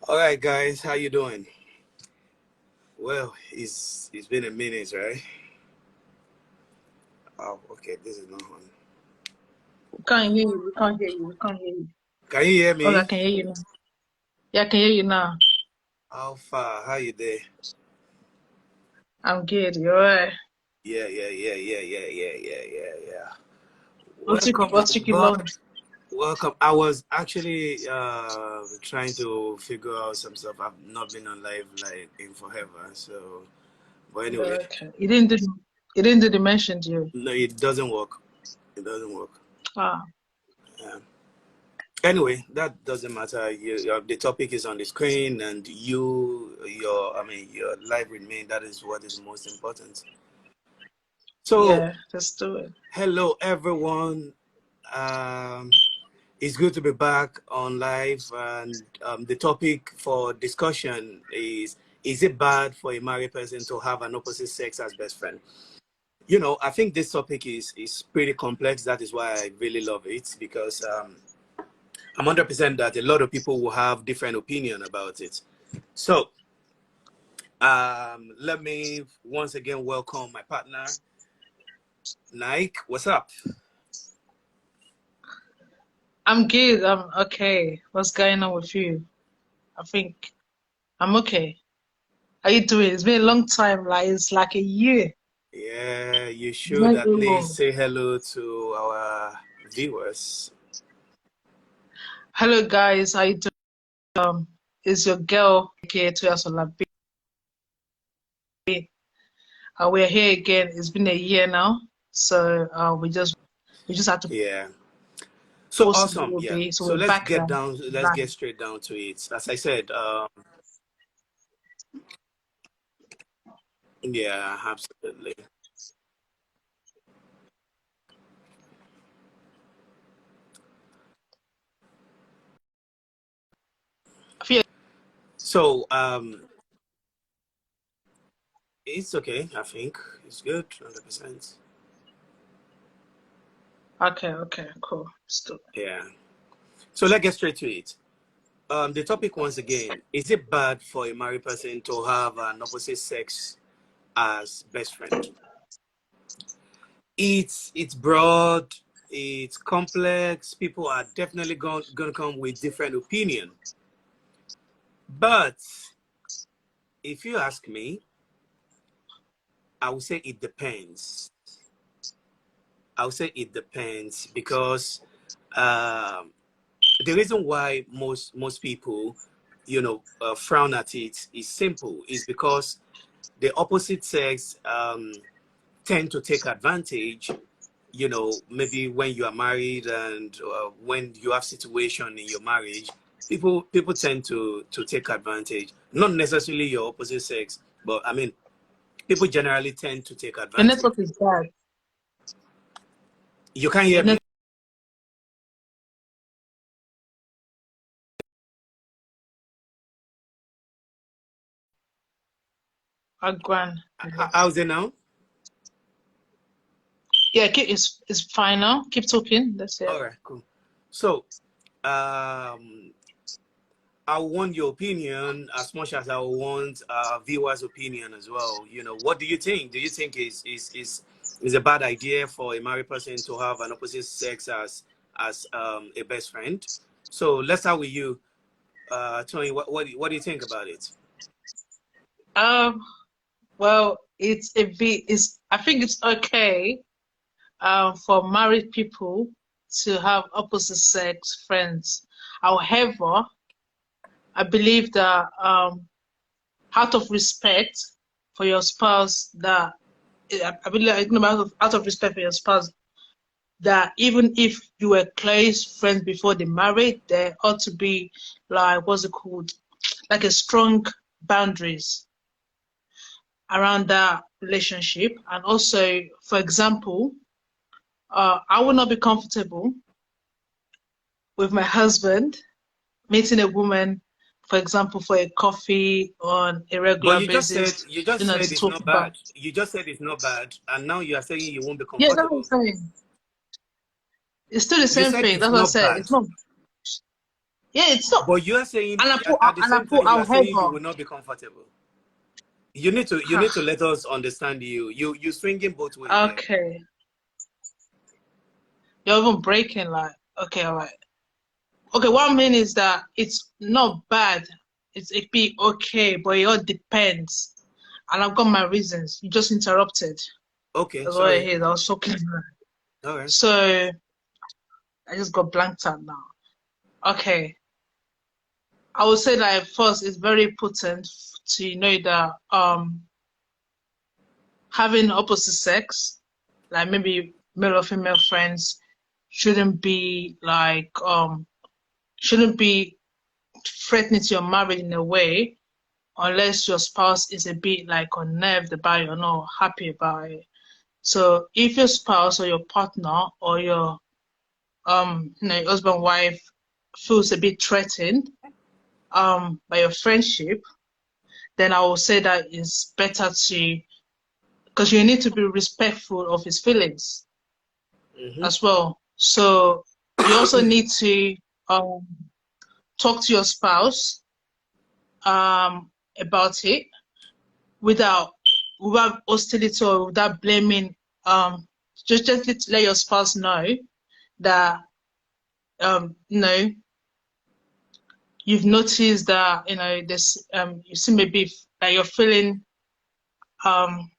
All right, guys, how you doing? Well, it's been a minute, right? Oh, okay, this is not on. We can't hear you. We can't hear you. We can't hear you. Can you hear Oh, I me? can hear you now. Yeah, I can hear you now. How far? How you there? I'm good. You're right. Yeah. What's Welcome, taking long? welcome. I was actually trying to figure out some stuff. I've not been on live like in forever, so. But anyway, Okay. You didn't do the mention, do you? no, it doesn't work. It doesn't work. Ah, Yeah. Anyway, that doesn't matter. The topic is on the screen, and your live remain. That is what is most important. So, yeah. Let's do it. hello everyone. Um, it's good to be back on live, and the topic for discussion is it bad for a married person to have an opposite sex as best friend? You know, I think this topic is pretty complex. That is why I really love it, because I'm 100% that a lot of people will have different opinion about it. So let me once again welcome my partner, Nike. What's up? I'm good. I'm okay. What's going on with you? I think I'm okay. How you doing? It's been a long time. Like it's like a year. Yeah, you It's should not at even least long. say hello to our viewers. Hello, guys. How you doing? It's your girl, Toyin Olabintan. We're here again. It's been a year now, so we just had to Yeah. So pause a awesome. little Yeah. bit. So So we're let's back get now. down. Let's Back. get straight down to it. As I said, yeah, absolutely. I feel So it's okay. I think it's good. 100%. okay, cool. Still. Yeah. So let's get straight to it. The topic once again, is it bad for a married person to have an opposite sex as best friend? It's broad, it's complex. People are definitely gonna come with different opinion. But if you ask me, I would say it depends. I would say it depends because um, the reason why most people, frown at it is simple. Is because the opposite sex tend to take advantage, maybe when you are married and when you have situation in your marriage, people tend to take advantage, not necessarily your opposite sex, but I mean people generally tend to take Your advantage. network is bad. You can't hear Your me? network are grand. How's it now? Yeah, it's fine now. Keep talking. That's it. All right, cool. So um I want your opinion as much as I want viewers' opinion as well. What do you think? Do you think is a bad idea for a married person to have an opposite sex as a best friend? So let's start with you, Tony. What do you think about it? Um. Well, it's a bit. It's. I think it's okay. For married people to have opposite sex friends. However, I believe that out of respect for your spouse, that I believe out of respect for your spouse, that even if you were close friends before they married, there ought to be like what's it called, like a strong boundaries around that relationship. And also, for example, I would not be comfortable with my husband meeting a woman, for example, for a coffee on a But regular you basis, just said to it's talk not about. bad. You just said it's not bad, and now you are saying you won't be Yeah, that's what I'm comfortable. saying. It's still the You same said thing. it's That's what I not said. bad. It's not. Yeah, it's not. But you're saying And at the same time you are saying you however. will not be comfortable. You need to let us understand you. You swinging both ways here. Okay. You're even breaking like, okay, all right. Okay, what I mean is that it's not bad. It be okay, but it all depends. And I've got my reasons. You just interrupted. Okay, That's what it sorry. is. I was talking. All right. So I just got blanked out now. Okay. I would say that first it's very important to know that having opposite sex, like maybe male or female friends, shouldn't be like shouldn't be threatening to your marriage in a way unless your spouse is a bit like unnerved about it or not happy about it. So if your spouse or your partner or your your husband wife feels a bit threatened by your friendship, then I will say that it's better to, because you need to be respectful of his feelings as well. So you also need to um talk to your spouse about it without hostility or without blaming. Just let your spouse know that you know you've noticed that this you see maybe that you're feeling um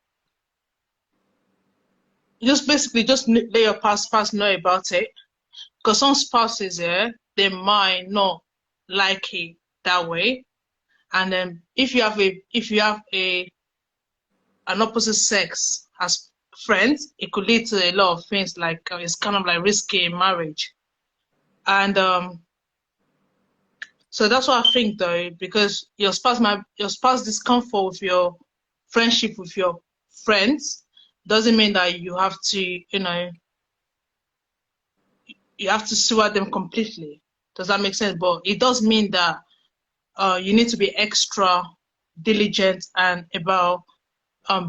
just basically just let your spouse know about it, because some spouses they might not like it that way. And then if you have a an opposite sex as friends, it could lead to a lot of things like it's kind of like risky in marriage. And so that's what I think though, because your spouse discomfort with your friendship with your friends doesn't mean that you have to, you have to sewer them completely. Does that make sense? But it does mean that you need to be extra diligent and about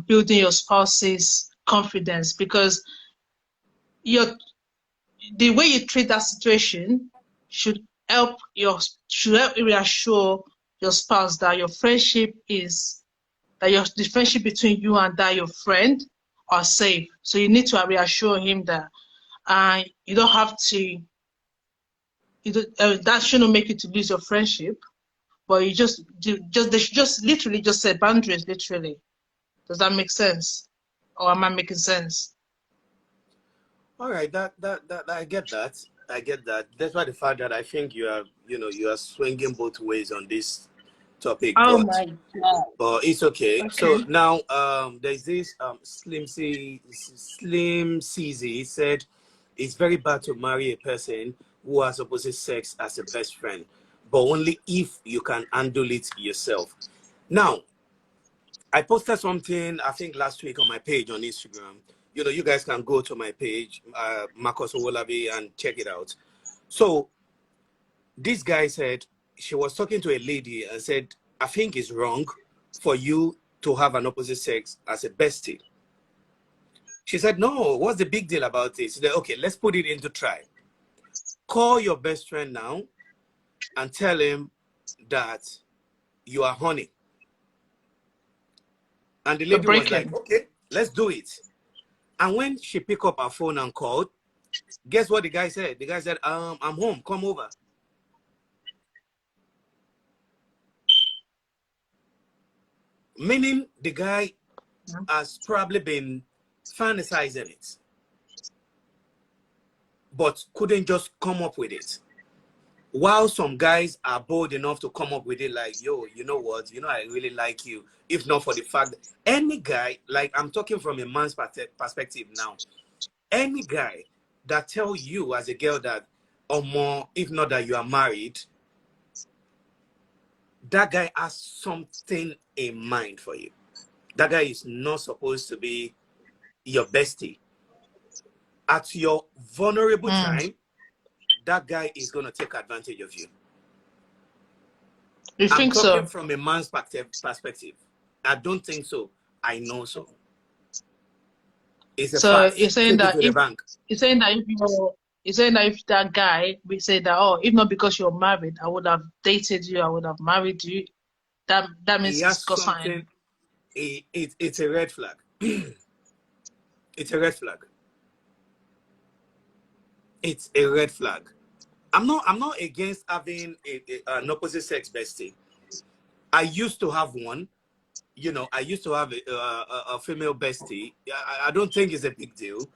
building your spouse's confidence, because your the way you treat that situation should should help reassure your spouse that your friendship is that the friendship between you and that your friend are safe. So you need to reassure him that you don't have to that shouldn't make you to lose your friendship, but they should just literally just set boundaries literally. Does that make sense? Or am I making sense? All right, that I get that. I get that. That's why the fact that I think you are swinging both ways on this topic, Oh my God. but it's okay. So Okay. now there's this Slim CZ said it's very bad to marry a person who has opposite sex as a best friend, but only if you can handle it yourself. Now, I posted something I think last week on my page on Instagram. You guys can go to my page, Marcus Owolabi, and check it out. So this guy said she was talking to a lady and said, I think it's wrong for you to have an opposite sex as a bestie. She said, no, what's the big deal about this? She said, okay, let's put it into try. Call your best friend now and tell him that you are honey. And the You're lady was like, breaking. okay, let's do it. And when she picked up her phone and called, guess what the guy said? The guy said, I'm home, come over. Meaning the guy has probably been fantasizing it, but couldn't just come up with it. While some guys are bold enough to come up with it like, yo, you know what? I really like you. If not for the fact that any guy, like I'm talking from a man's perspective now, any guy that tell you as a girl that, or more, if not that you are married, that guy has something in mind for you. That guy is not supposed to be your bestie. At your vulnerable time, that guy is going to take advantage of you. You I'm think talking so? from a man's perspective. I don't think so. I know so. It's a So fact. Take it to the bank. you're saying that You're saying that if that guy, we say that, oh, if not because you're married, I would have dated you, I would have married you. That He means has it's got something. something. It's a red flag. It's a red flag. It's a red flag. I'm not against having an opposite sex bestie. I used to have one. I used to have a female bestie. I don't think it's a big deal,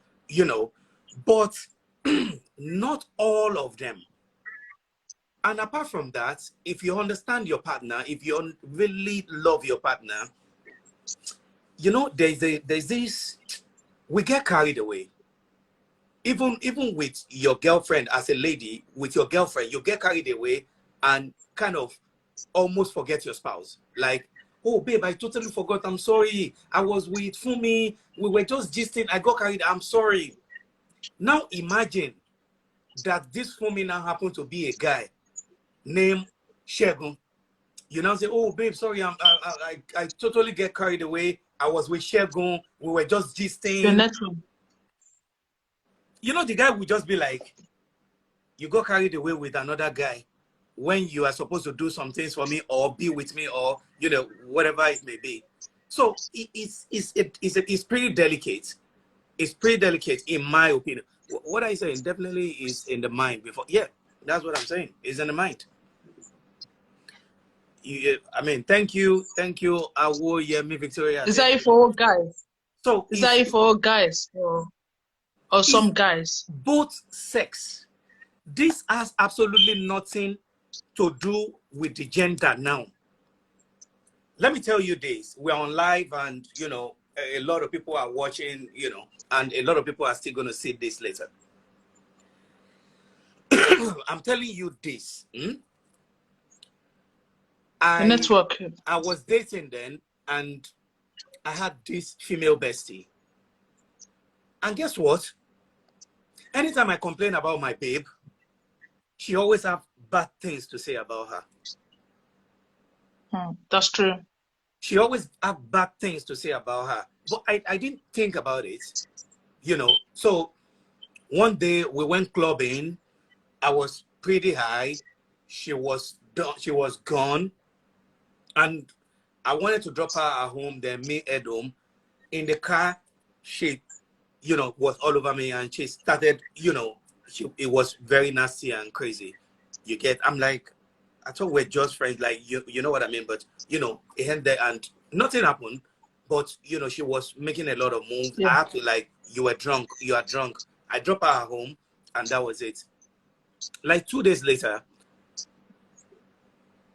but not all of them. And apart from that, if you understand your partner, if you really love your partner, there's this, we get carried away. Even with your girlfriend, as a lady, with your girlfriend, you get carried away and kind of almost forget your spouse. Like, oh, babe, I totally forgot. I'm sorry. I was with Fumi. We were just gisting. I got carried. I'm sorry. Now imagine that this Fumi now happened to be a guy named Shegun. You now say, oh, babe, sorry. I totally get carried away. I was with Shegun. We were just Your gisting. network. The guy would just be like, you got carried away with another guy when you are supposed to do some things for me or be with me or whatever it may be. So it's pretty delicate. It's pretty delicate in my opinion. What I say definitely is in the mind before. Yeah, that's what I'm saying. It's in the mind. Thank you, Awoyemi Victoria. Is that it for all guys? So Is that it for all guys or it's some guys? both sex. This has absolutely nothing to do with the gender now. Let me tell you this. We're on live and, a lot of people are watching, and a lot of people are still going to see this later. I'm telling you this. The network. I was dating then and I had this female bestie. And guess what? Anytime I complain about my babe, she always have bad things to say about her. That's true. She always have bad things to say about her. But I didn't think about it, So one day we went clubbing. I was pretty high. She was done. She was gone. And I wanted to drop her at home, then me at home. In the car, she, was all over me and she started, it was very nasty and crazy. I'm like, I thought we're just friends, like, you know what I mean? But, it ended and nothing happened. But, she was making a lot of moves. Yeah. I had to, like, you are drunk. I dropped her at home and that was it. Like 2 days later,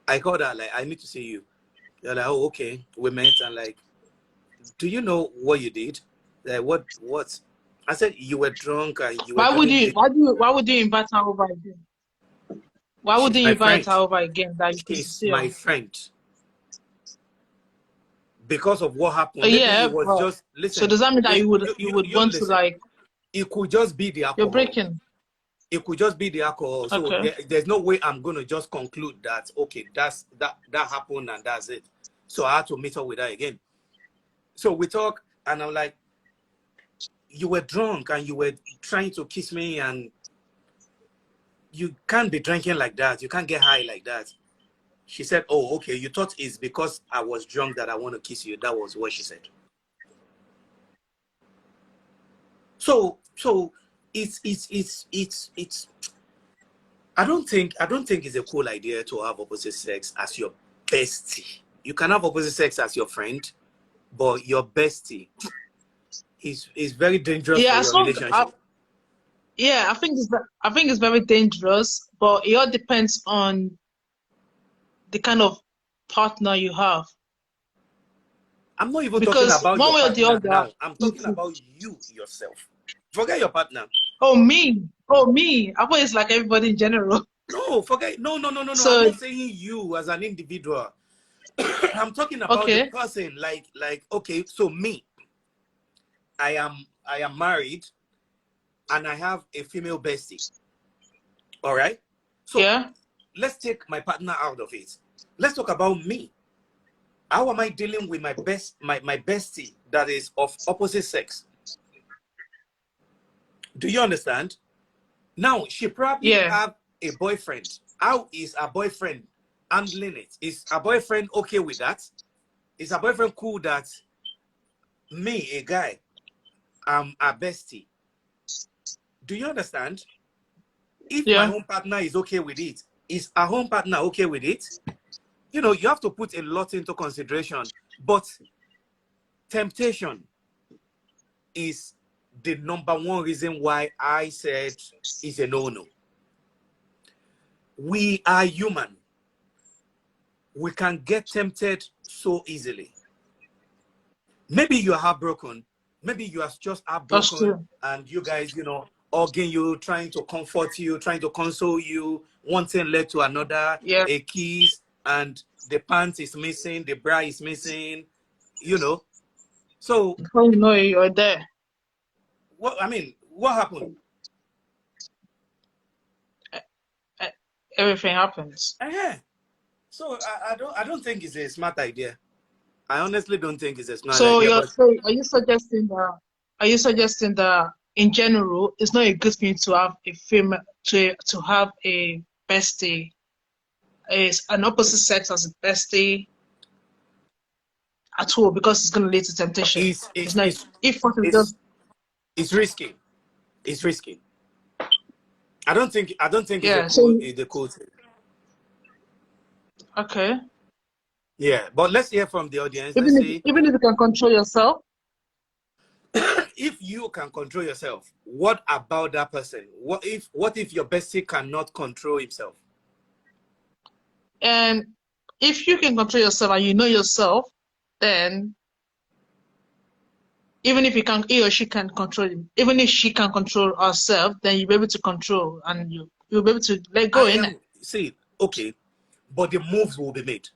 I called her, like, I need to see you. They're like, oh, okay. We met and like, do you know what you did? Like, what? I said, you were drunk and you were Why would doing you this. why would you invite her over again? Why would She's you my invite friend. her over again that you could She's see her? my friend. Because of what happened. Maybe Yeah, it was but just, so listen, does that mean that you would you want to, listen. like, It could just be the you're alcohol. breaking? It could just be the alcohol. So Okay. there's no way I'm going to just conclude that, okay, that happened and that's it. So I had to meet up with her again. So we talk and I'm like, you were drunk and you were trying to kiss me and you can't be drinking like that. You can't get high like that. She said, oh, okay, you thought it's because I was drunk that I want to kiss you. That was what she said. So it's I don't think it's a cool idea to have opposite sex as your bestie. You can have opposite sex as your friend, but your bestie is very dangerous for Yeah, your relationship. I think it's very dangerous, but it all depends on the kind of partner you have. I'm not even talking Because about one your way or the partner other, now. I'm you talking could, about you yourself. Forget your partner. oh me, oh me. I thought it's like everybody in general. No, forget. No. I'm So not saying you as an individual. I'm talking about the okay, person. Like, okay, so me, I am married, and I have a female bestie. All right. So yeah, let's take my partner out of it. Let's talk about me. How am I dealing with my bestie that is of opposite sex? Do you understand? Now, she probably Yeah. have a boyfriend. How is her boyfriend handling it? Is her boyfriend okay with that? Is her boyfriend cool that me, a guy, I'm a bestie? Do you understand? If my Yeah. home partner is okay with it, is our home partner okay with it? You know, you have to put a lot into consideration. But temptation is the number one reason why I said it's a no-no. We are human. We can get tempted so easily. Maybe you are heartbroken. Maybe you are just That's heartbroken true. and you guys, you know, hugging you, trying to comfort you, trying to console you. One thing led to another, Yeah. a kiss, and the pants is missing, the bra is missing, you know. So, Before you know it, you're there. what happened? E- Everything happens. So I don't think it's a smart idea. I honestly don't think it's a smart So idea, but are you suggesting that in general it's not a good thing to have a female to have a bestie, is an opposite sex as a bestie at all, because it's going to lead to temptation? it's It's it's not, it's if possible it's, just it's risky. It's risky. I don't think it's a yeah. cool So it's a cool thing. okay, Yeah, but let's hear from the audience. Let's see even if you can control yourself, if you can control yourself. What about that person? What if your bestie cannot control himself? and if you can control yourself and you know yourself, then even if he or she can control him, even if she can control herself, then you'll be able to control, and you'll be able to let go I in it. am see okay, but the moves will be made.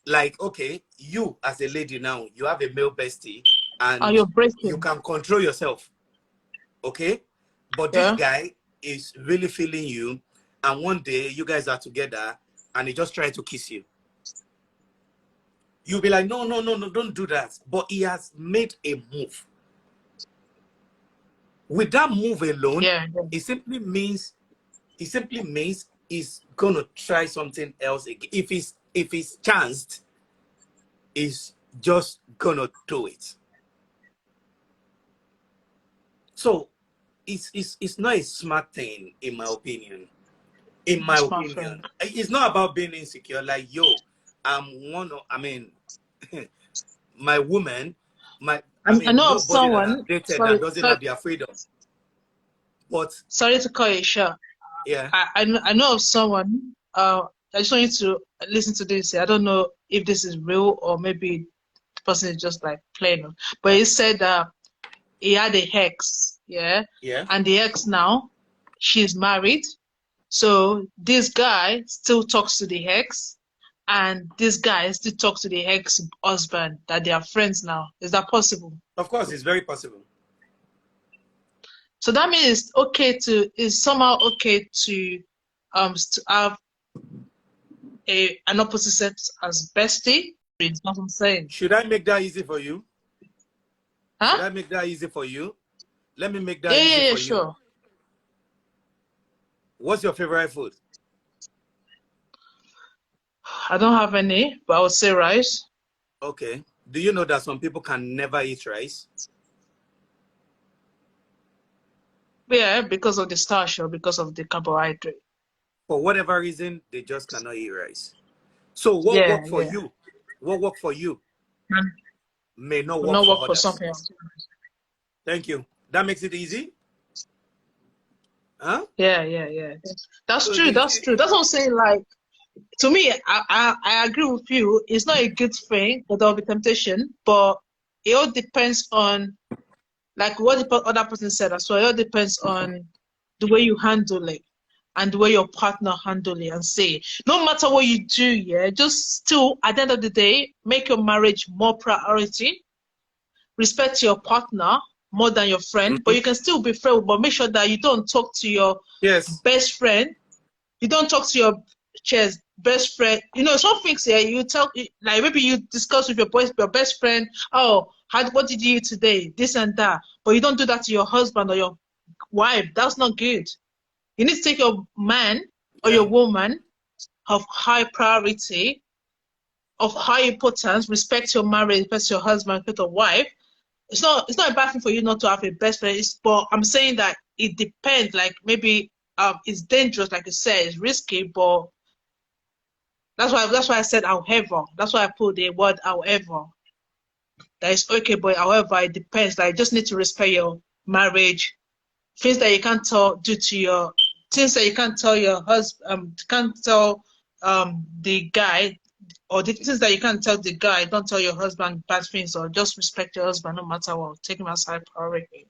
Like, okay, you as a lady now, you have a male bestie And and you're you breaking. can control yourself, okay? But this Yeah. guy is really feeling you, and one day you guys are together and he just tried to kiss you. You'll be like, no, no, no, no, don't do that. But he has made a move. With that move alone, Yeah. Yeah. it simply means he's gonna try something else again. If it's chanced, he's just gonna do it. So it's not a smart thing, in my opinion. In my That's my opinion, thing. it's not about being insecure. Like, yo, my woman, I know of nobody that I've someone. dated that doesn't have their freedom. But Sorry to call you short. yeah, I know of someone. I just want you to listen to this. I don't know if this is real or maybe the person is just like playing. But he said that he had a ex, yeah, yeah, and the ex now, she's married. So this guy still talks to the ex, and this guy still talks to the ex-husband, that they are friends now. Is that possible? of course, it's very possible. So that means it's somehow okay to have an opposite sex as bestie. It's what I'm saying. Should I make that easy for you? Should Huh? I make that easy for you? Let me make Yeah, that yeah, easy yeah, for you. sure. What's your favorite food? I don't have any, but I would say rice. Okay. Do you know that some people can never eat rice? Yeah, because of the starch or because of the carbohydrate. For whatever reason, they just cannot eat rice. So what Yeah, worked for yeah. you? What worked for you And may not will work not for work for others. something else. Thank you. That makes it easy? Huh? Yeah, yeah, yeah. That's So true. That's true. That's what I'm saying. Like, to me, I agree with you. It's not a good thing that there'll be temptation, but it all depends on, like what the other person said as well. It all depends on the way you handle it and the way your partner handle it and say. No matter what you do, yeah, just still at the end of the day, make your marriage more priority. Respect your partner more than your friend, but Mhm. you can still be friends. But make sure that you don't talk to your Yes. best friend. You don't talk to your best friend. You know, some things here you tell, like maybe you discuss with your best friend. Oh, what did you eat today? This and that. But you don't do that to your husband or your wife. That's not good. You need to take your man or Yeah. your woman of high priority, of high importance, respect your marriage, respect your husband, respect your wife. It's not a bad thing for you not to have a best friend. But I'm saying that it depends. Like maybe it's dangerous, like you said, it's risky, but that's why I said however. That's why I put the word however. That is okay, but however it depends. Like just need to respect your marriage. Things that you can't tell due to your things that you can't tell your husband can't tell the guy, or the things that you can't tell the guy, don't tell your husband bad things, or just respect your husband no matter what. Take him aside priority.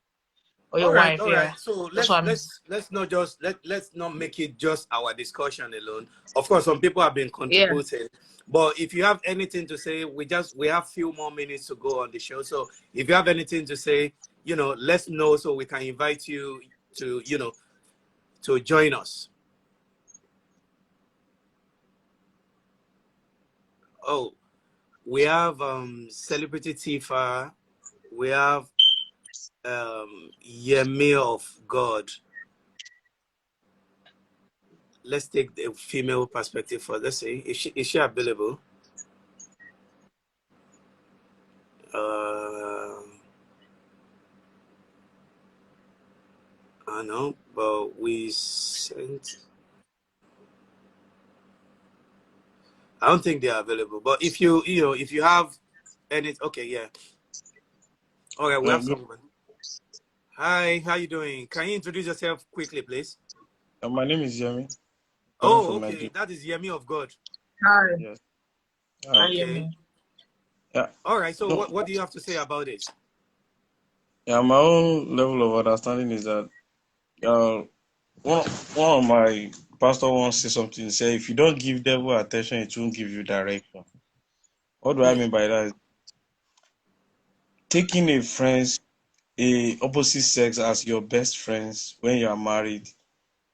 Or your wife, All right. yeah. So That's what I'm let's not just let's not make it just our discussion alone. Of course, some people have been yeah. contributing, but if you have anything to say, we have few more minutes to go on the show. So if you have anything to say, let's know so we can invite you to to join us. Oh, we have Celebrity Tifa, we have Yemi of God. Let's take the female perspective for let's see. Is she available? I know, but we sent. I don't think they are available. But if if you have any, okay, yeah. All right, we have someone. Hi, how you doing? Can you introduce yourself quickly, please? My name is Yemi. Calling Oh, from okay, Nigeria. that is Yemi of God. Hi. Yes. Hi, Okay. Yemi. Yeah. All right. So No. what do you have to say about it? Yeah. My own level of understanding is that uh, one of my pastor once said something. Say if you don't give devil attention, it won't give you direction. What do I mean by that? Taking a opposite sex as your best friends when you are married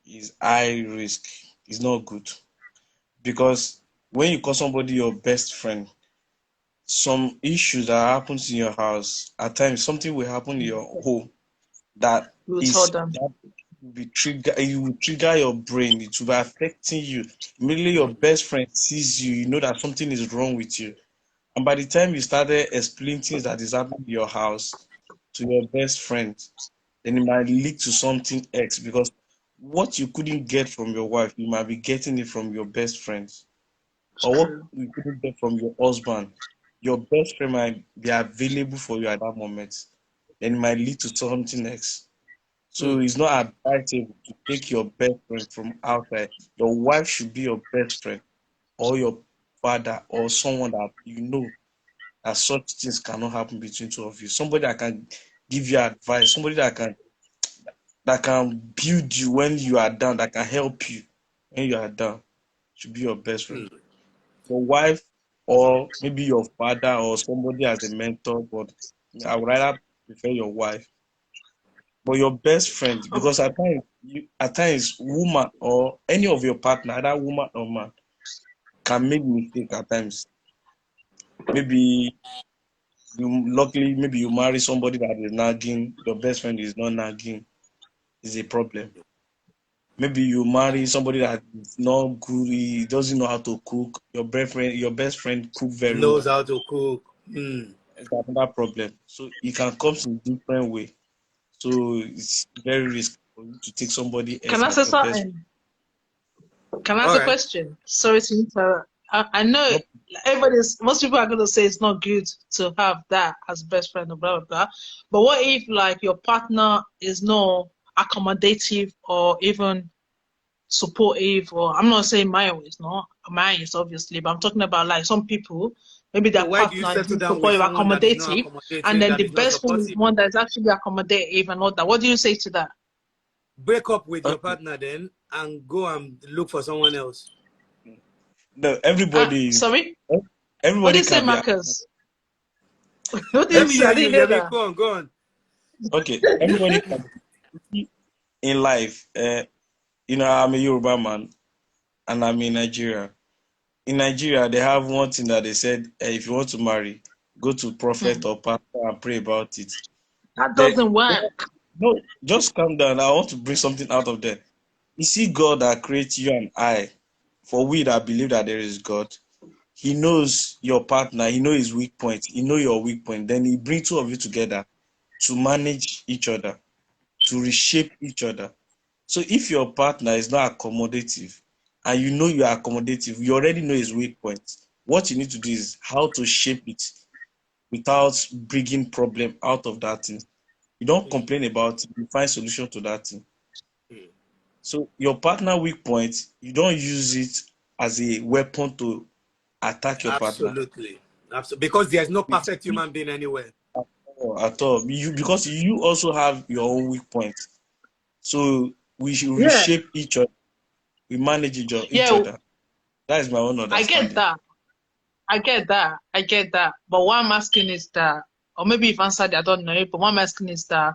is high risk. It's not good because when you call somebody your best friend, some issues that happens in your house at times something will happen in your home that We'll tell is them. that will be trigger you will trigger your brain. It will be affecting you. Immediately your best friend sees you, you know that something is wrong with you. And by the time you started explaining things that is happening in your house to your best friend, then it might lead to something else because what you couldn't get from your wife, you might be getting it from your best friends. It's Or what true. you couldn't get from your husband, your best friend might be available for you at that moment. Then it might lead to something else. So Hmm. it's not advisable to take your best friend from outside. Your wife should be your best friend, or your father, or someone that you know that such things cannot happen between two of you. Somebody that can give you advice, somebody that can build you when you are down, that can help you when you are down, should be your best friend. Hmm. Your wife or maybe your father or somebody as a mentor, but I would rather prefer your wife. But your best friend, Oh, because at times woman or any of your partner, either woman or man, can make mistake at times. Maybe maybe you marry somebody that is nagging, your best friend is not nagging, is a problem. Maybe you marry somebody that is not good, he doesn't know how to cook. Your best friend cook very Knows well. how to cook. Hmm. It's another problem. So it can come in different way. So it's very risky for you to take somebody can else I as say your best something? Can I All ask a right. question? Sorry to interrupt. I know friend. most people are going to say it's not good to have that as best friend or blah, blah, blah. But what if, like, your partner is not accommodative or even supportive? Or I'm not saying mine is not. Mine is obviously, but I'm talking about like some people, maybe So their why do you partner is settle not down with supportive, someone that is not accommodative, and accommodative, then that the is not best friend is supportive? one that is actually accommodative and all that. What do you say to that? Break up with your Okay. partner then and go and look for someone else. No, Sorry? What do everybody you say, can be Marcus? What do Let you me say? hear I you, didn't hear Yemi. that. Go on, go on. okay. Everybody can be in life. I'm a Yoruba man and I'm in Nigeria. In Nigeria, they have one thing that they said: if you want to marry, go to prophet Hmm. or pastor and pray about it. That Then doesn't work. No, just calm down. I want to bring something out of there. You see, God that creates you and I, for we that believe that there is God, He knows your partner, He knows his weak point, He knows your weak point. Then He brings two of you together to manage each other, to reshape each other. So if your partner is not accommodative and you know you are accommodative, you already know his weak points. What you need to do is how to shape it without bringing problem out of that thing. You don't Mm, complain about it, you find solution to that thing. mm. So your partner weak point, you don't use it as a weapon to attack your partner. Absolutely. Absolutely. Because there's no You perfect see, human being anywhere. at all. You because you also have your own weak points. So we should Yeah, reshape each other. We manage each yeah, other. That is my own I get understanding. that. I get that. I get that. But what I'm asking is that, or maybe you've answered it, I don't know, but what I'm asking is that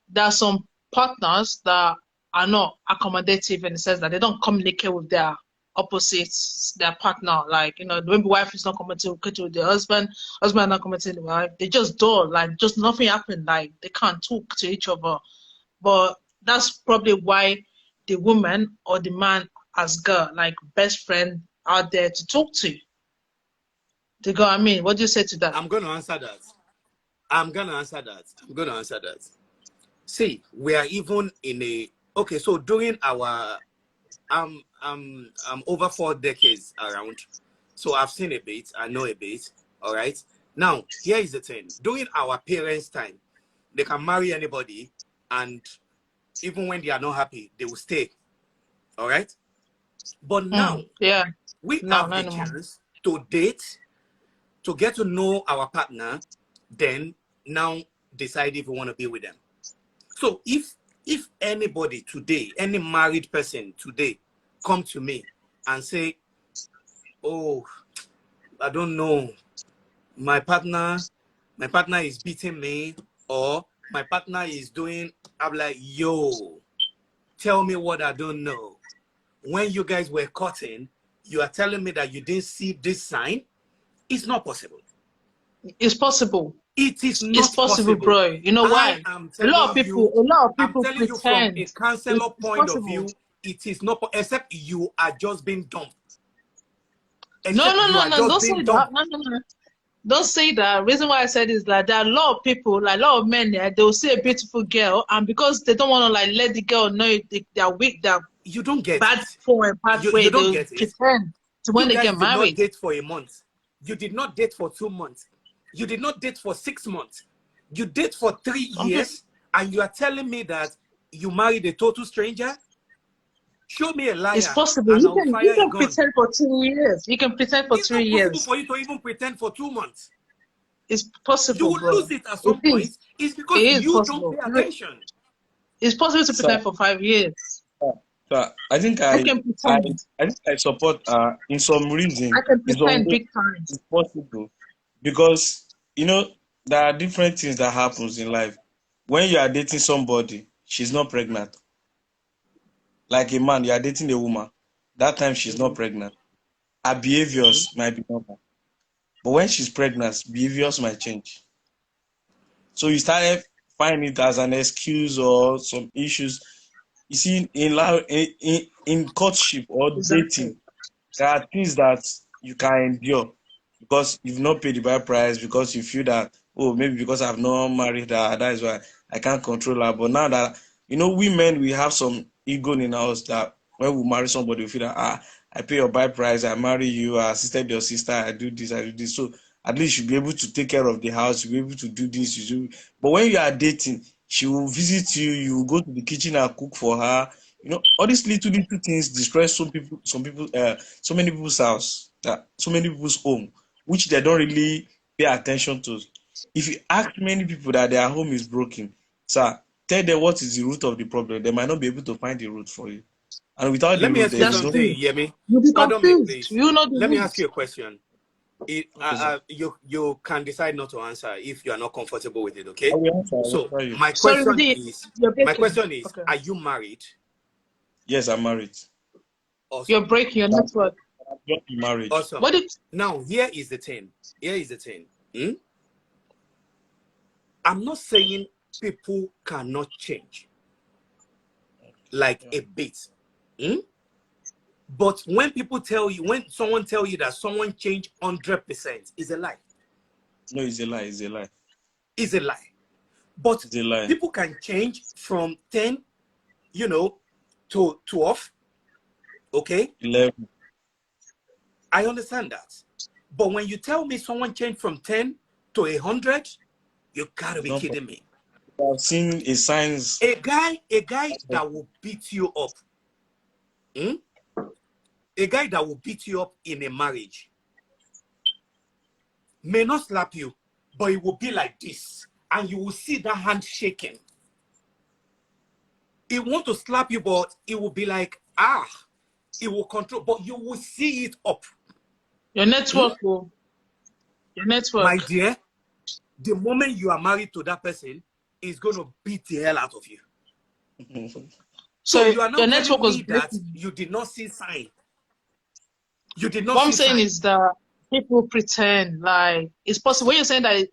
there are some partners that are not accommodative in the sense that they don't communicate with their opposites, their partner. Like, maybe wife is not communicating with the husband, husband not communicating with the wife. They just don't, like, just nothing happened. Like, they can't talk to each other. But that's probably why the woman or the man has got, like, best friend out there to talk to. Do you know what I mean? What do you say to that? I'm going to answer that. I'm going to answer that. I'm going to answer that. See, we are even in a, okay, so during our, I'm over 4 decades around. So I've seen a bit, I know a bit, all right? Now, here is the thing. During our parents' time, they can marry anybody, and even when they are not happy, they will stay, all right? But now, Yeah. we No, have not the anymore. chance to date, to get to know our partner, then now decide if we want to be with them. So if anybody today, any married person today, come to me and say, "Oh, I don't know, my partner, my partner is beating me, or my partner is doing," I'm like, "Yo, tell me what I don't know. When you guys were cutting, you are telling me that you didn't see this sign. It's not possible. It's possible. It is It's not possible, possible. bro. You know I why? am A lot telling of people, you, a lot of I'm people telling you from a pretend counselor it's point of possible. view, it is not, except you are just being dumb. No, Except no, you no, are no. just Don't say being dumb. that. No, no, no. Don't say that. Reason why I said is like there are a lot of people, like a lot of men there, they will see a beautiful girl, and because they don't want to like let the girl know they're weak, they're You don't get bad it. for a bad You way, don't they'll get it. pretend to when You they guys get did not married. date for a month. You did not date for 2 months. You did not date for 6 months. You date for 3 years, and you are telling me that you married a total stranger? Show me a It's liar, possible. and You I will can you fire a can gun. pretend for 2 years. You can pretend for It's three not possible years. for you to even pretend for 2 months. It's You possible, will bro. lose it at It some is. point. It's It because is you don't possible. pay attention. It's possible to So, pretend for 5 years. so I think I can I pretend. I think I support in some I reason, can in some pretend way big time. it's possible because there are different things that happens in life. When you are dating somebody, she's not pregnant. Like a man, you are dating a woman. That time she's not Mhm, pregnant. Her mhm. behaviors might be normal. But when she's pregnant, behaviors might change. So you started finding it as an excuse or some issues. You see, in courtship or Exactly. dating, there are things that you can endure because you've not paid the bride price, because you feel that, oh, maybe because I've not married her, that is why I can't control her. But now that, we men, we have some ego in us that when we marry somebody, we feel that, I pay your bride price, I marry you, I assisted your sister, I do this, I do this. So at least you'll be able to take care of the house, you'll be able to do this. But when you are dating, she will visit you, you will go to the kitchen and cook for her. All these little things destroy so many people's house, so many people's home, which they don't really pay attention to. If you ask many people that their home is broken, sir, tell them what is the root of the problem. They might not be able to find the root for you. And without the Let me root, ask there you is That's no. something, true. Yemi. You'll be Pardon me, confused. please. You know the Let me root. ask you a question. Okay, sir. You can decide not to answer if you are not comfortable with it. I Okay. will answer. I will So answer you. my Sorry, question Rudy, is, you're my breaking. question is, Okay. are you married? Yes, I'm married. You're Awesome. breaking your I'm network. just in marriage. Awesome. What did Now here is the thing. Here is the thing. Hmm? I'm not saying people cannot change like a bit. But when people tell you, when someone tell you that someone changed 100%, is a lie. No, it's a lie. It's a lie. It's a lie. But It's a lie. people can change from 10, you know, to 12. Okay? 11. I understand that. But when you tell me someone changed from 10 to 100, you gotta It's be not kidding me. I've seen a signs. A guy that will beat you up. A guy that will beat you up in a marriage may not slap you, but it will be like this. And you will see that hand shaking. He want to slap you, but it will be like, it will control, but you will see it up. Your network, your network. My dear, the moment you are married to that person, is going to beat the hell out of you. So you are not telling me that you did not see sign. You did not what see I'm saying sign. is that people pretend like it's possible. When you're saying that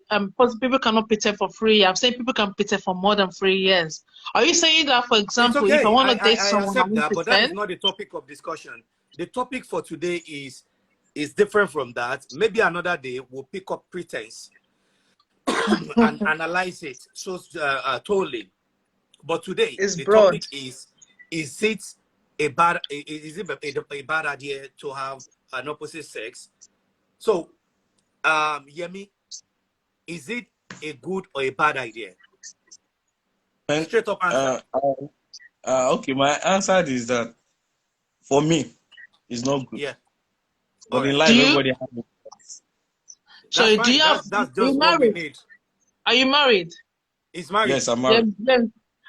people cannot pretend for 3 years, I'm saying people can pretend for more than 3 years. Are you saying that, for example, It's okay. if I want to date I someone, I accept will that, but that is pretend? not the topic of discussion. The topic for today is different from that. Maybe another day we'll pick up pretense and analyze it so totally. But today It's the broad. topic is it a bad idea to have an opposite sex? So Yemi, is it a good or a bad idea? Straight up answer. Okay, my answer is that for me, it's not good. Yeah. But in Right. life, everybody has it. So That's do you fine. have? That's Are you just what we married? need. Are you married? He's married. Yes, I'm married. Yeah.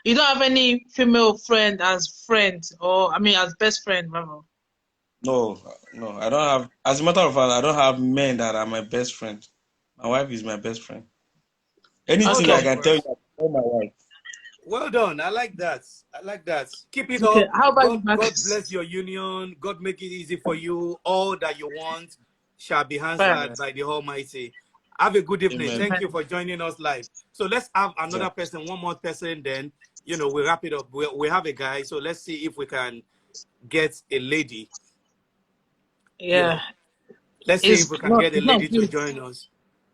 You don't have any female friend as friend, or I mean, as best friend, rather. No, I don't have. As a matter of fact, I don't have men that are my best friend. My wife is my best friend. Anything Hold that I Okay. on can tell you, first. I tell my wife. Well done. I like that. I like that. Keep it Okay. up. How about you, God Marcus? bless your union. God make it easy for you. All that you want shall be answered Amen. by the Almighty. Have a good evening. Amen. Thank you Amen. for joining us live. So let's have another person, one more person, then we wrap it up. We have a guy, so let's see if we can get a lady. Yeah. Let's see if we can get a It's not lady to good. join us.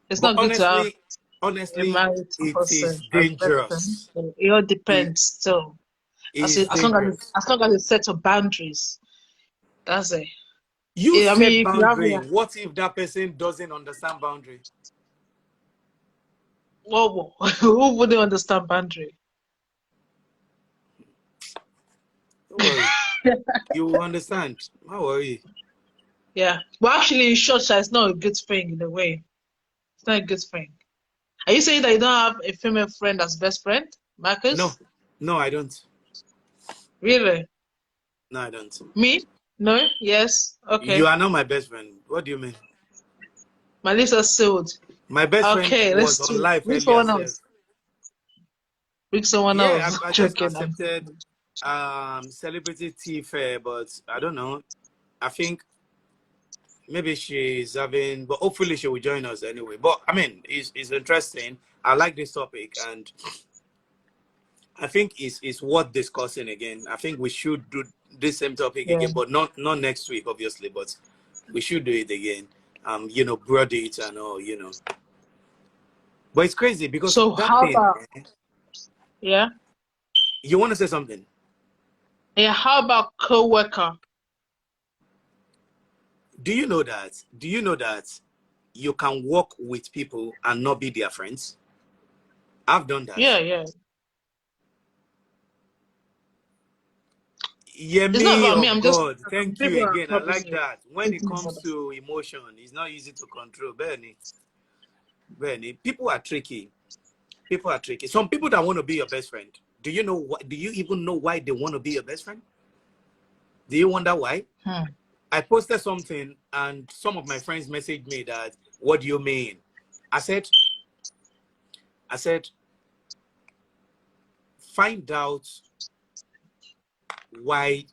It's But not good to have honestly, a married it is person as best friend. dangerous. So it all It depends. So is dangerous. as long as it's set of boundaries, that's it. You I set mean, if you have boundary. What if that person doesn't understand boundary? who wouldn't understand boundary? Don't worry. You will understand. Don't worry. Yeah. But actually, in short, it's not a good thing in a way. It's not a good thing. Are you saying that you don't have a female friend as best friend, No. Marcus? No, I don't. Really? No, I don't. Me? No? Yes? You Okay. are not my best friend. What do you mean? My lips are sealed. My best friend Okay, was let's on see. live Bring earlier, someone self. else. Bring someone Yeah, else. I just Joking. accepted celebrity tea fair, but I don't know. I think maybe she's having, but hopefully she will join us anyway. But I mean, it's interesting. I like this topic, and I think it's worth discussing again. I think we should do this same topic Yeah. again, but not next week, obviously. But we should do it again. Broad it and all, But it's crazy because So that how thing. about yeah? You want to say something? Yeah, how about co-worker? Do you know that? Do you know that you can work with people and not be their friends? I've done that. Yeah. Yeah, It's not me, about me. oh I'm just God. Thank you people are again. I probably like that. When it thinking comes about it. to emotion, it's not easy to control. Bernie, people are tricky. People are tricky. Some people that want to be your best friend. Do you know what? Do you even know why they want to be your best friend? Do you wonder why? I posted something and some of my friends messaged me that, what do you mean? I said, find out why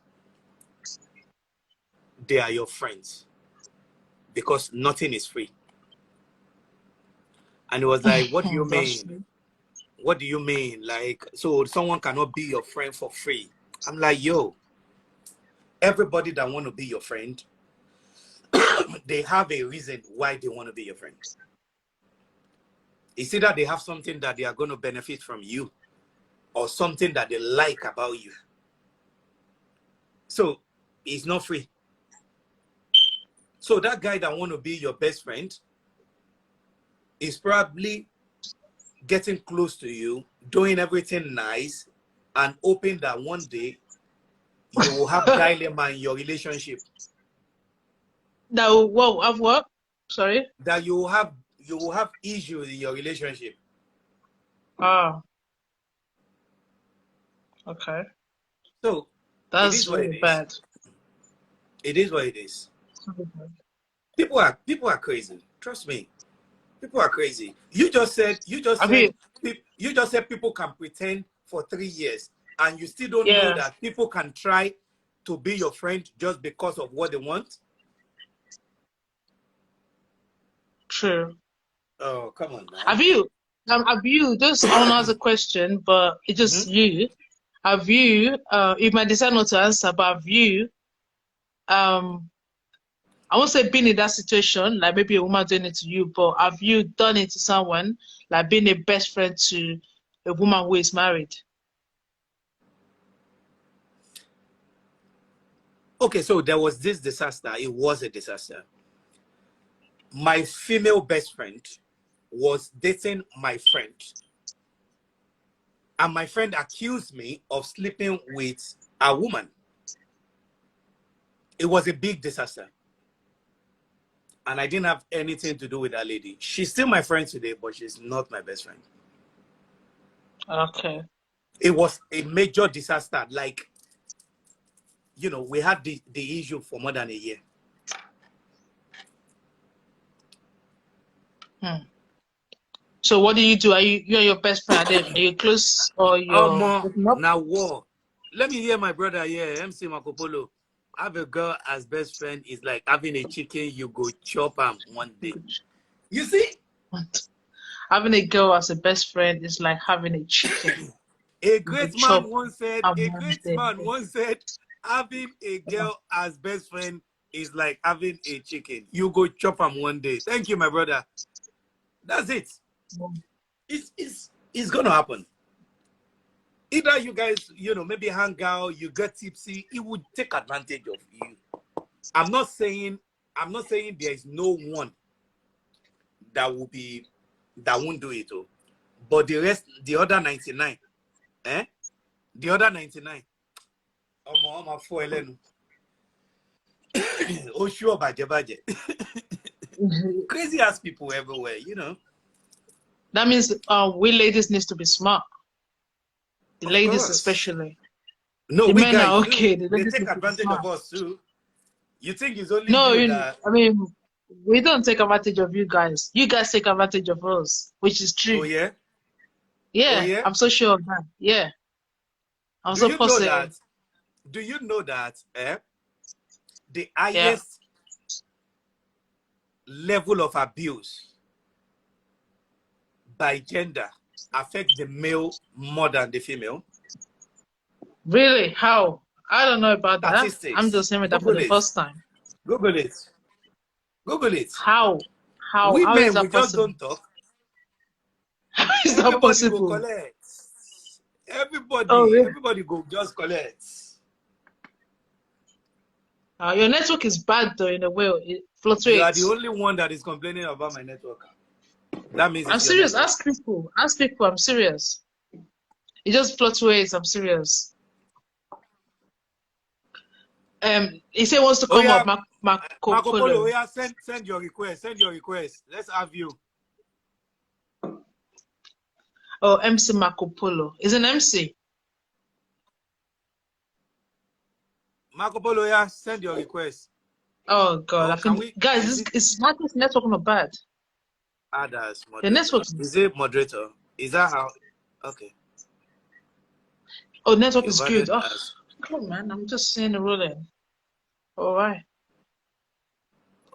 they are your friends, because nothing is free. And it was like, what do you That's mean? true. what do you mean? Like, so someone cannot be your friend for free? I'm like, yo, everybody that want to be your friend, they have a reason why they want to be your friend. It's either they have something that they are going to benefit from you or something that they like about you. So it's not free. So that guy that want to be your best friend is probably getting close to you, doing everything nice, and hoping that one day you will have dilemma in your relationship. No, whoa, I've what? Sorry? That you will have issues in your relationship. Ah. Okay. So it That's is what really it is. bad. It is what it is. People are crazy. Trust me. People are crazy. You just said people can pretend for 3 years, and you still don't know Yeah, that people can try to be your friend just because of what they want. true. Oh, come on, man. Have you, just, I want to ask a question, but it's just you. Have you, you might decide not to answer, but have you, I won't say been in that situation, like maybe a woman doing it to you, but have you done it to someone, like being a best friend to a woman who is married? Okay, so there was this disaster. It was a disaster. My female best friend was dating my friend, and my friend accused me of sleeping with a woman. It was a big disaster, and I didn't have anything to do with that lady. She's still my friend today, but she's not my best friend. Okay. It was a major disaster. Like, you know, we had the issue for more than a year. So what do? Are you're your best friend? Are you close or you're not? Now war. Let me hear my brother here, MC Marco Polo. Have a girl as best friend is like having a chicken, you go chop him one day. You see? Having a girl as a best friend is like having a chicken. A great man once said, having a girl as best friend is like having a chicken. You go chop him one day. Thank you, my brother. That's it. It's gonna happen. Either you guys, you know, maybe hang out, you get tipsy, it would take advantage of you. I'm not saying there is no one that won't do it, oh. But the other 99, the other 99. I'm for Elenu. Oh, sure, baje. Crazy ass people everywhere, you know. That means we ladies need to be smart. The Of ladies course. especially. No, the we men guys are okay. too. The They ladies take need to be advantage smart. of us too. You think it's only No, you that? I mean, we don't take advantage of you guys. You guys take advantage of us, which is true. Oh yeah. Yeah, Oh yeah. I'm so sure of that. Yeah, I'm Do so you know positive. that? Do you know that? The highest level of abuse by gender affects the male more than the female. Really? How? I don't know about that. Statistics. I'm just hearing that for Google the it. first time. Google it. Google it. How? How is Women, that we just possible? don't talk. How is that Everybody go possible? collect. Everybody, Oh, really? everybody go just collect. Your network is bad though, in a way. It fluctuates. You are the only one that is complaining about my network. That means I'm it's your serious. network. Ask people. Ask people. I'm serious. It just fluctuates. I'm serious. He said wants to come up. Marco Polo, yeah, send your request. Send your request. Let's have you. Oh, MC Marco Polo. Is an MC. Marco Polo, yeah, send your request. Oh God, I think guys, is Marcus network not bad? Others The network is it moderator? Is that how? Okay. Oh, network is good. Oh, come on, man. I'm just saying the ruling. All right.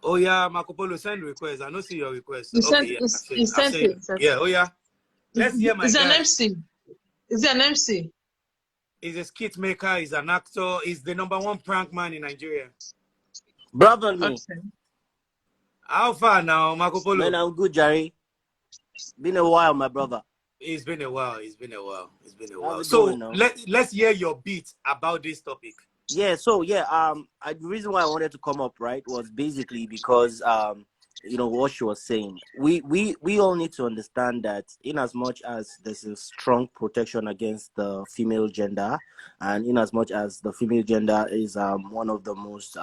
Oh yeah, Marco Polo, send request. I don't see your request. He Okay, sent it. yeah. Oh yeah. Let's hear my Is it an guy. MC? Is it an MC? He's a skit maker. He's an actor. He's the #1 prank man in Nigeria. Brother me. Okay. How far now, Marco Polo? Man, I'm good, Jerry. Been a while, my brother. It's been a while. It's been a while. It's been a while. How's it So going now? let's hear your beat about this topic. Yeah, so yeah, the reason why I wanted to come up, right, was basically because you know what she was saying. We all need to understand that in as much as there's a strong protection against the female gender, and in as much as the female gender is one of the most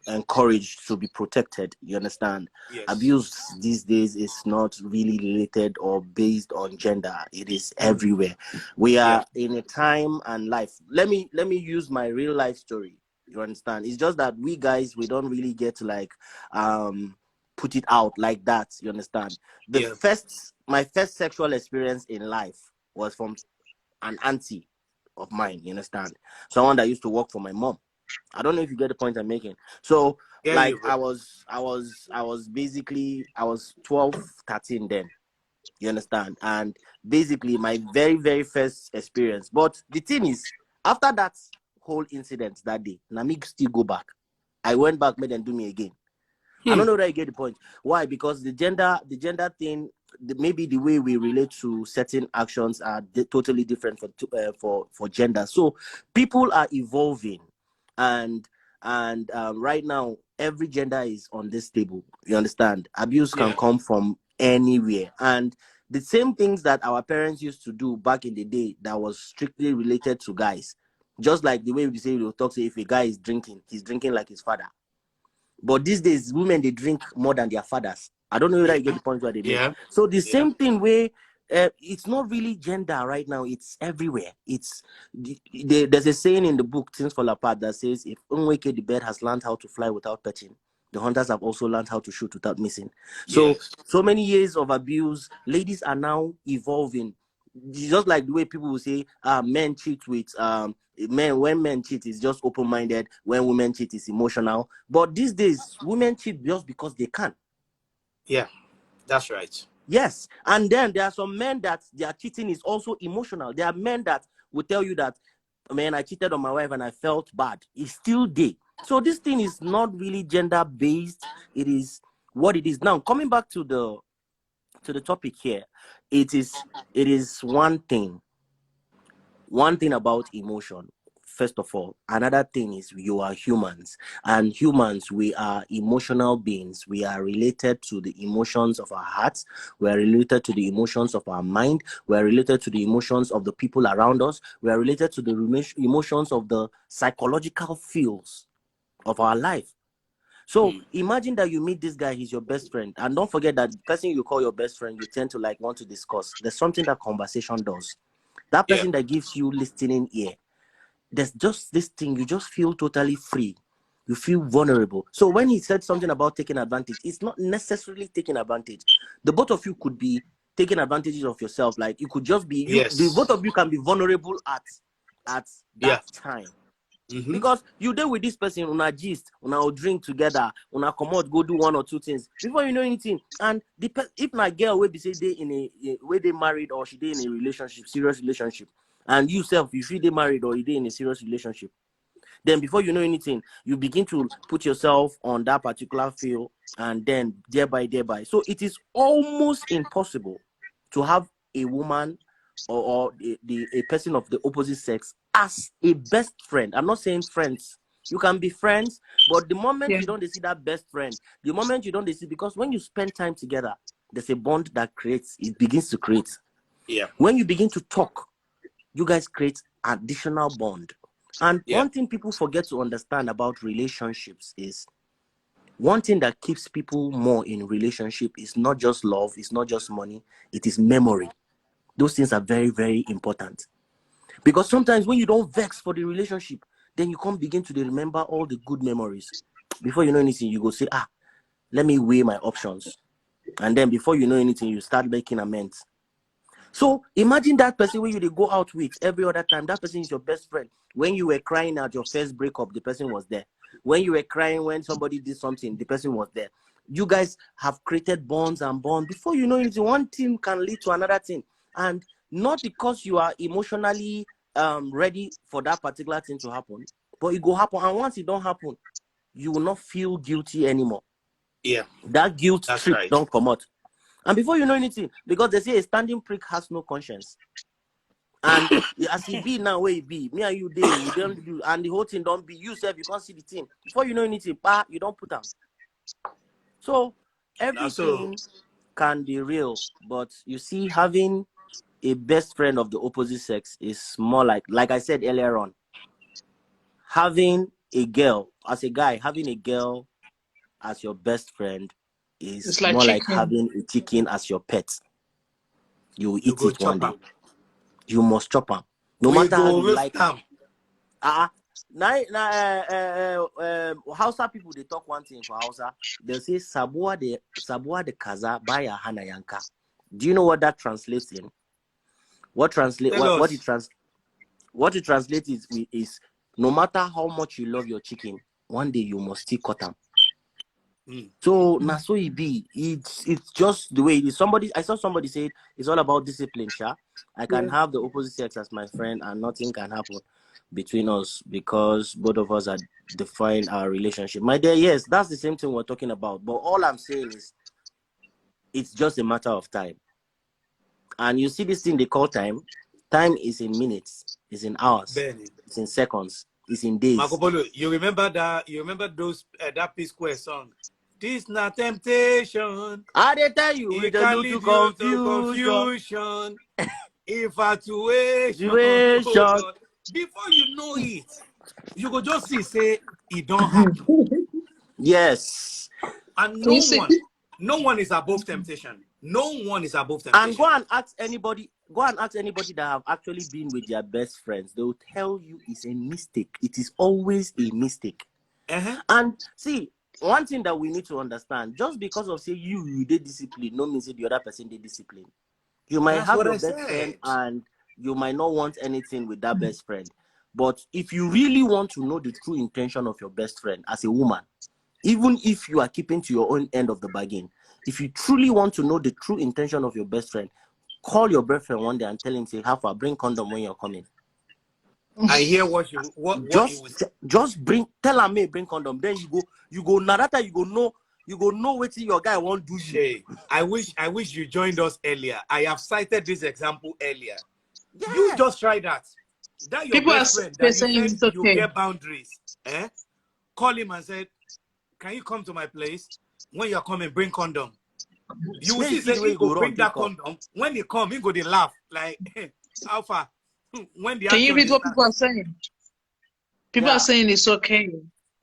encouraged to be protected, you understand? Yes. Abuse these days is not really related or based on gender. It is everywhere. We are in a time and life. Let me use my real life story. You understand? It's just that we guys, we don't really get to like put it out like that. You understand? My first sexual experience in life was from an auntie of mine. You understand? Someone that used to work for my mom. I don't know if you get the point I'm making. So like I was basically, I was 12, 13 then. You understand? And basically my very, very first experience. But the thing is, after that whole incident that day, Namik still go back. I went back, made them do me again. I don't know whether you get the point. Why? Because the gender thing, maybe the way we relate to certain actions are totally different for gender. So people are evolving, and right now every gender is on this table. You understand? Abuse can come from anywhere, and the same things that our parents used to do back in the day that was strictly related to guys, just like the way we say, we'll talk, say if a guy is drinking, he's drinking like his father. But these days, women, they drink more than their fathers. I don't know whether you get the point where they make. So the same thing where it's not really gender right now. It's everywhere. It's there's a saying in the book, Things Fall Apart, that says, if Unweke the bird has learned how to fly without perching, the hunters have also learned how to shoot without missing. So many years of abuse, ladies are now evolving. Just like the way people will say, men cheat with men. When men cheat, is just open-minded. When women cheat, is emotional. But these days, women cheat just because they can. Yeah, that's right. Yes, and then there are some men that their cheating is also emotional. There are men that will tell you that, man, I cheated on my wife and I felt bad. It's still there. So this thing is not really gender-based. It is what it is. Now, coming back to the topic here, it is one thing about emotion. First of all, another thing is you are humans, and humans, we are emotional beings. We are related to the emotions of our hearts. We are related to the emotions of our mind. We are related to the emotions of the people around us. We are related to the emotions of the psychological feels of our life. So imagine that you meet this guy, he's your best friend. And don't forget that the person you call your best friend, you tend to like want to discuss. There's something that conversation does. That person that gives you listening ear. There's just this thing, you just feel totally free. You feel vulnerable. So when he said something about taking advantage, it's not necessarily taking advantage. The both of you could be taking advantage of yourself. Like you could just be, the both of you can be vulnerable at that time. Because you deal with this person, una gist, una drink together, una come out, go do one or two things before you know anything. And if my girl will be say they in a way they married, or she they in a relationship, serious relationship, and you self, if you they married or you they in a serious relationship, then before you know anything, you begin to put yourself on that particular field, and then thereby. So it is almost impossible to have a woman or a person of the opposite sex as a best friend. I'm not saying friends. You can be friends, but the moment you don't see that best friend, the moment you don't see, because when you spend time together, there's a bond that it begins to create. Yeah. When you begin to talk, you guys create additional bond. And one thing people forget to understand about relationships is, one thing that keeps people more in relationship is not just love, it's not just money, it is memory. Those things are very, very important. Because sometimes when you don't vex for the relationship, then you can't begin to remember all the good memories. Before you know anything, you go say, let me weigh my options. And then before you know anything, you start making amends. So imagine that person where you go out with every other time, that person is your best friend. When you were crying at your first breakup, the person was there. When you were crying when somebody did something, the person was there. You guys have created bonds and bonds. Before you know it, one thing can lead to another thing. And not because you are emotionally ready for that particular thing to happen, but it will happen. And once it don't happen, you will not feel guilty anymore. Yeah. That guilt That's trip right. don't come out. And before you know anything, because they say a standing prick has no conscience. And as it be now, where it be, me and you there, we don't do, and the whole thing don't be, you self, you can't see the thing. Before you know anything, you don't put them. So everything can be real, but you see, having a best friend of the opposite sex is more like I said earlier on, having a girl, as a guy, having a girl as your best friend is It's like more like chicken. having a chicken as your pet. You will You eat go it one day. chop 'em. You must chop them. No We matter how go you like roast 'em. Hausa people, they talk one thing for Hausa. They'll say Sabua de Kaza Baya Hana Yanka. Do you know what that translates in? What it translates is no matter how much you love your chicken, one day you must still cut them. So so it be. It's just the way it is. I saw somebody say it's all about discipline, Sha. I can have the opposite sex as my friend and nothing can happen between us because both of us are defining our relationship. My dear, yes, that's the same thing we're talking about. But all I'm saying is it's just a matter of time. And you see this thing they call time. Time is in minutes, is in hours, it's in seconds, it's in days. Marco Polo, you remember those that P-Square song? This not temptation. I they tell you, It with a can little lead you to confusion. Infatuation. Situation. Oh Lord. Before you know it, you go just see say it don't happen. Yes. And no one is above temptation. No one is above temptation. And go and ask anybody that have actually been with their best friends. They will tell you it's a mistake. It is always a mistake. And see, one thing that we need to understand, just because of say you did discipline, no means the other person did discipline. You might have your best friend and you might not want anything with that best friend. But if you really want to know the true intention of your best friend as a woman, even if you are keeping to your own end of the bargain, if you truly want to know the true intention of your best friend, call your boyfriend one day and tell him, say, how far, bring condom when you're coming. I hear what you tell him, bring condom. Then you go narrata, you go know what your guy won't do you. I wish you joined us earlier. I have cited this example earlier. Yeah. You just try that. That your People best friend that you said okay. you get boundaries. Call him and said, can you come to my place? When you're coming, bring condom. You will see say he go bring that condom. When he come, he go they laugh like Alpha. When the can you read what people are saying? People are saying it's okay.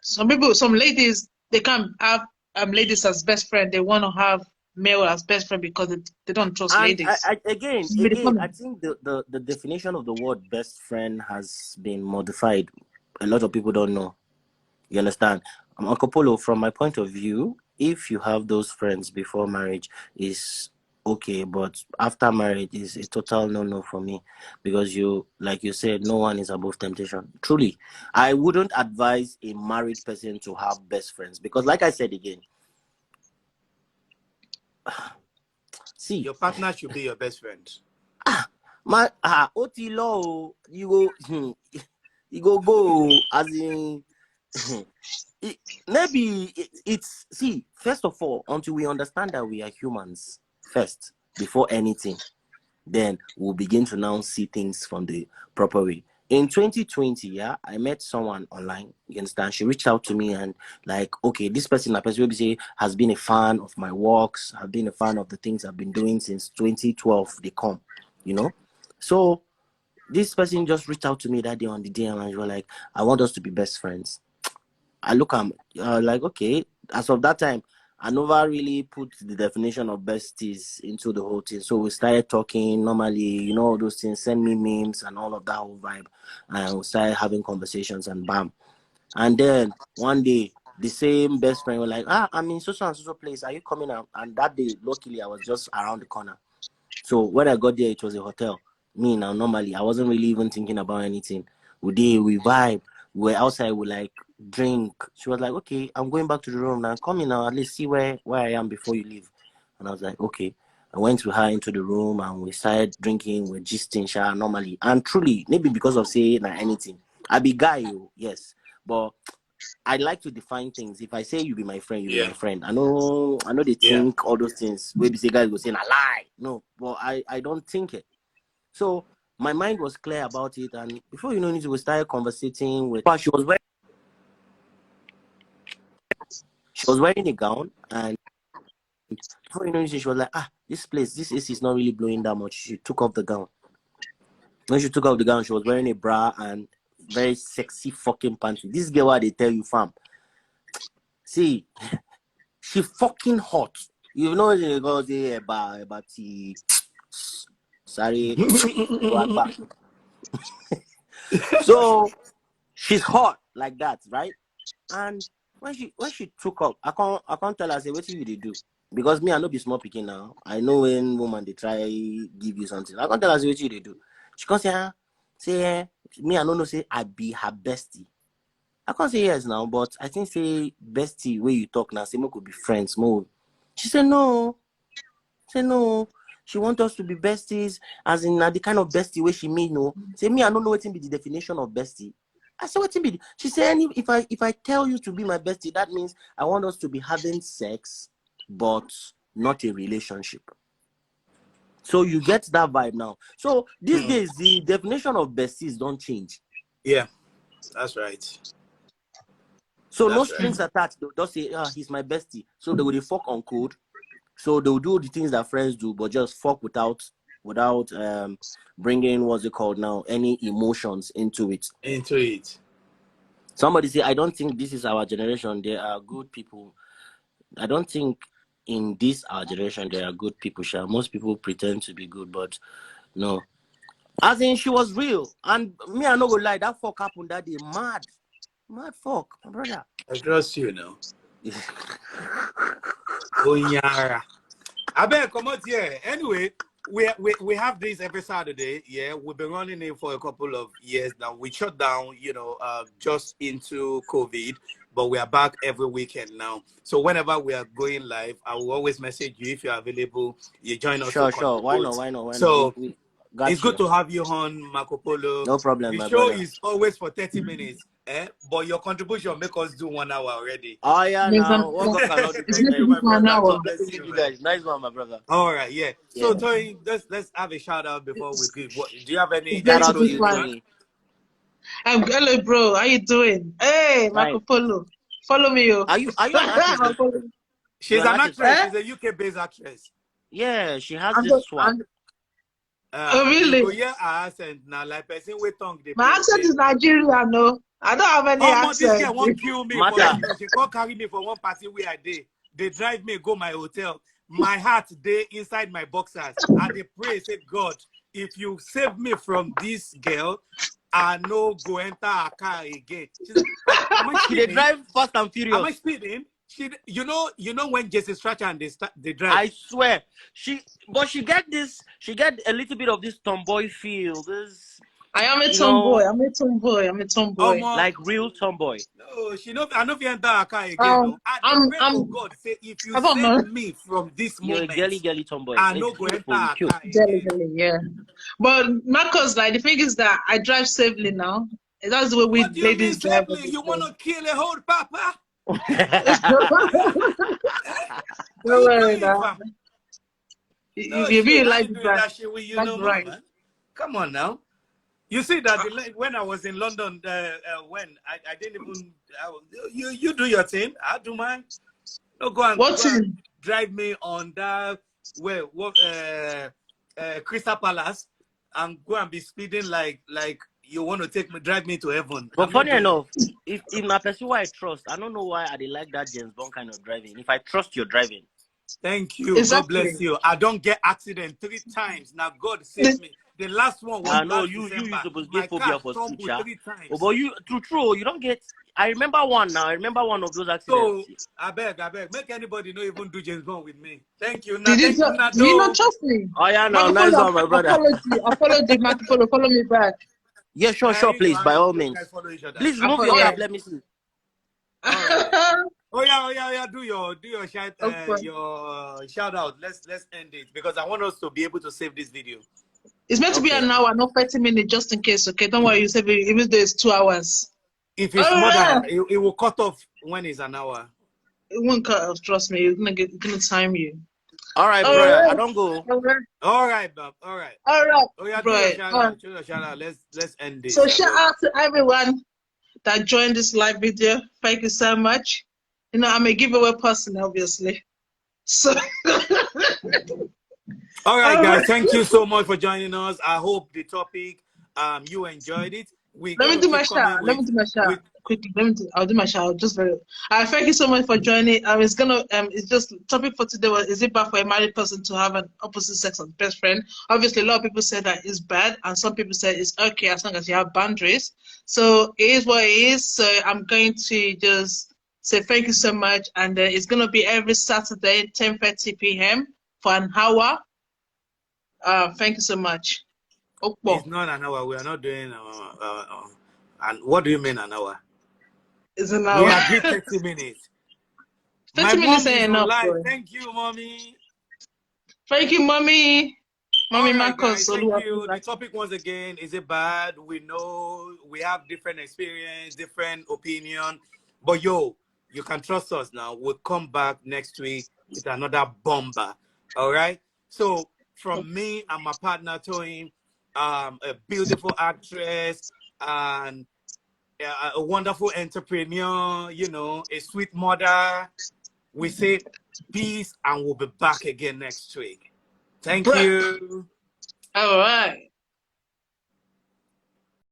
Some ladies, they can't have ladies as best friend. They want to have male as best friend because they don't trust ladies. Again, I think the definition of the word best friend has been modified. A lot of people don't know. You understand? Uncle Polo, from my point of view, if you have those friends before marriage, is okay, but after marriage is a total no for me, because like you said, no one is above temptation. Truly, I wouldn't advise a married person to have best friends, because like I said again, see, your partner should be your best friend. Otilo, you go as in maybe it's see, first of all, until we understand that we are humans first before anything, then we'll begin to now see things from the proper way. In 2020, I met someone online. You understand? She reached out to me and like, okay, this person will say has been a fan of my works, have been a fan of the things I've been doing since 2012. They come, So this person just reached out to me that day on the DM and she was like, I want us to be best friends. I look at like, okay, as of that time, I never really put the definition of besties into the whole thing. So we started talking normally, all those things, send me memes and all of that whole vibe. And we started having conversations and bam. And then one day, the same best friend was like, I'm in so and so place. Are you coming out? And that day, luckily, I was just around the corner. So when I got there, it was a hotel. Me now, normally, I wasn't really even thinking about anything. We vibe. We were outside. We like drink. She was like, okay, I'm going back to the room now. Come in now, at least see where I am before you leave. And I was like, okay. I went with her into the room and we started drinking, we're gisting normally. And truly, maybe because of saying anything. I be guy, yes. But I like to define things. If I say you be my friend, you be my friend. I know they think all those things. Maybe say guys go saying a lie. No, but I don't think it. So my mind was clear about it, and before you know it, we started conversating with her. She was wearing a gown, and before you know it, she was like, this AC is not really blowing that much. She took off the gown. When she took off the gown, she was wearing a bra and very sexy fucking panty. This girl, what they tell you, fam. See, she fucking hot. You know they go there about the sorry. So she's hot like that, right? And when she took up, I can't tell her, say, what you do? Because me, I know be small picking now. I know when woman they try give you something. I can't tell her, say, what you do. She can't say me, I don't know, say I be her bestie. I can't say yes now, but I think say bestie where you talk now, say we could be friends more. She said no. She want us to be besties, as in the kind of bestie where she mean no. Say me, I don't know what be the definition of bestie. I said what be. She said if I tell you to be my bestie, that means I want us to be having sex, but not a relationship. So you get that vibe now. So these days the definition of besties don't change. Yeah, that's right. So that's no strings attached. They'll just say, he's my bestie. So they will fuck on code. So they'll do the things that friends do, but just fuck without bringing what's it called now, any emotions into it. Somebody say, I don't think this is our generation. There are good people. I don't think in this our generation there are good people. Most people pretend to be good, but no. As in, she was real, and me, I no go lie. That fuck happened that day. Mad fuck, my brother. I trust you now. Onyara. I better come out here. Anyway, we have this every Saturday. Yeah, we've been running it for a couple of years now. We shut down, just into COVID, but we are back every weekend now. So whenever we are going live, I will always message you if you're available. You join us. Sure. Why not? So it's good to have you on, Marco Polo. No problem. The show is always for 30 minutes. But your contribution make us do 1 hour already. Oh yeah, now thank you, my brother. Bless you guys. Nice one, my brother. All right, yeah. So Toyin, let's have a shout out before we give. Do you have any shout out to you, Toyin? Hello, bro. How you doing? Hey, Marco Polo. Follow me, yo. Are you an actress? She's an actress. She's a UK-based actress. Yeah, she has this swag. Oh really? Yeah, accent now, like person with tongue. My accent is Nigerian, no. I don't have any accent. This girl won't kill me. She can't carry me for one party where I did. They drive me go my hotel. My heart they inside my boxers, and they pray, say God, if you save me from this girl, I no go enter a car again. They drive fast and furious. Am I speeding? You know when Jesse Stratcher and they drive. I swear, she get a little bit of this tomboy feel. I am a tomboy. I'm a tomboy. Like real tomboy. No, I know if you enter a car again. I'm God say if you save me from this moment, you're a girly tomboy. I know go enter a car again. Yeah. But Marcus, like the thing is that I drive safely now. That's the way we ladies drive. You wanna kill a whole papa? Don't worry now. You really like that shit with you, right? Man. Come on now. You see that when I was in London, when I didn't even you do your thing, I do mine. No, go and drive me on that Crystal Palace and go and be speeding like you want to drive me to heaven. But funny enough, if my person who I trust, I don't know why I like that James Bond kind of driving. If I trust your driving. Thank you. Exactly. God bless you. I don't get accident 3 times. Now God save me. The last one was you supposed to get phobia for speech. Oh, but you true, you don't get. I remember one now. I remember one of those accidents. So I beg, make anybody not even do James Bond with me. Thank you. Did you not trust me? Oh yeah, no, nice one, my brother. I followed you, Mark. Follow me back. Yeah, sure, please, by all means. Please remove your app. Let me see. All right. Oh yeah. Do your shout Okay. your shout out. Let's end it because I want us to be able to save this video. It's meant to be Okay. an hour, not 30 minutes, just in case. Okay, don't worry. You said even though it's 2 hours. If All it's more than right. it will cut off when it's an hour. It won't cut off. Trust me. It's gonna time you. All right, All brother. I right. don't go. All right. All right, Bob. All right. All right. Oh yeah, do your Right. shout out. Do your shout out. Let's end this. So shout Abeg. out to everyone that joined this live video. Thank you so much. You know, I'm a giveaway person, obviously. So All right, all guys. right. Thank you so much for joining us. I hope the topic you enjoyed it. We're Let me gonna do my keep coming shout. Let me do my shout with quickly. I'll do my shout just very. Thank you so much for joining. It's just topic for today was: is it bad for a married person to have an opposite sex as best friend? Obviously, a lot of people say that it's bad, and some people say it's okay as long as you have boundaries. So it is what it is. So I'm going to just say thank you so much, and it's gonna be every Saturday, 10:30 p.m. for an hour. Thank you so much. it's Okpo. not an hour. We are not doing and what do you mean an hour? It's an We hour. agreed 30 minutes. My 30 minutes mom is ain't on enough, live. boy. Thank you, mommy. Thank you, mommy. All Mommy right, guys. Marcus Thank Owolabi. you. The topic once again, is it bad? We know we have different experience, different opinion. But yo, you can trust us now. We'll come back next week with another bomber. All right. So from me and my partner Toyin, a beautiful actress and a wonderful entrepreneur, you know, a sweet mother. We say peace and we'll be back again next week. Thank Bruh. you. All right.